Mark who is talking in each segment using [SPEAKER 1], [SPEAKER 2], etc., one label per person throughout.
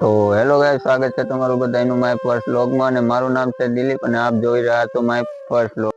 [SPEAKER 1] તો hello guys, સ્વાગત છે તમારું બધાનું માય ફર્સ્ટ વ્લોગમાં અને મારું નામ છે દિલીપ અને આપ જોઈ રહ્યા છો માય ફર્સ્ટ વ્લોગ।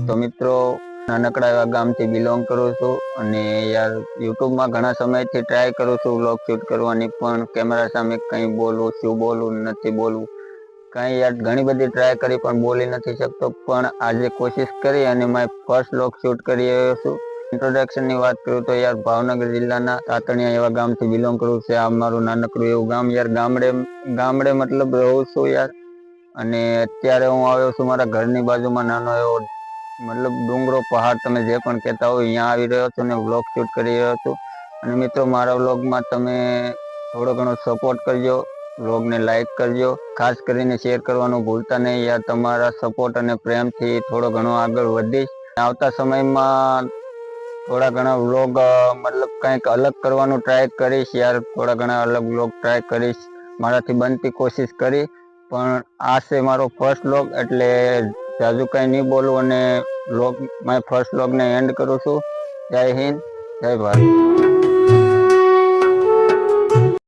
[SPEAKER 1] તો મિત્રો, નાનકડા એવા ગામથી બિલોંગ કરું છું અને યાર યુટ્યુબમાં ઘણા સમયથી ટ્રાય કરું છું વ્લોગ શૂટ કરવાની, પણ કેમેરા સામે કંઈ બોલવું, શું બોલવું, નથી બોલવું, કંઈ યાર ઘણી બધી ટ્રાય કરી પણ બોલી નથી શકતો। પણ આજે કોશિશ કરી અને માય ફર્સ્ટ વ્લોગ શૂટ કરી રહ્યો છું। ઇન્ટ્રોડક્શનની વાત કરું તો યાર ભાવનગર જિલ્લાના તાતણિયા એવા ગામથી બિલોંગ કરું છું। આ મારું નાનકડું એવું ગામ, યાર ગામડે મતલબ રહું છું યાર। અને અત્યારે હું આવ્યો છું મારા ઘરની બાજુમાં નાનો એવો મતલબ ડુંગરો પહાડ તમે જે પણ કહેતા હોય અહીંયા આવી રહ્યો છું અને વ્લોગ શૂટ કરી રહ્યો છું। અને મિત્રો, મારા વ્લોગમાં તમે થોડો ઘણો સપોર્ટ કરજો, વ્લોગને લાઈક કરજો, ખાસ કરીને શેર કરવાનું ભૂલતા નહીં યાર। તમારા સપોર્ટ અને પ્રેમથી થોડો ઘણો આગળ વધીશ। આવતા સમયમાં થોડા ઘણા વ્લોગ મતલબ કંઈક અલગ કરવાનું ટ્રાય કરીશ યાર, થોડા ઘણા અલગ વ્લોગ ટ્રાય કરીશ, મારાથી બનતી કોશિશ કરી। પણ આ છે મારો ફર્સ્ટ વ્લોગ એટલે જાજુ કંઈ નહીં બોલું અને માય ફર્સ્ટ વ્લોગને એન્ડ કરું છું। જય હિન્દ, જય ભારત।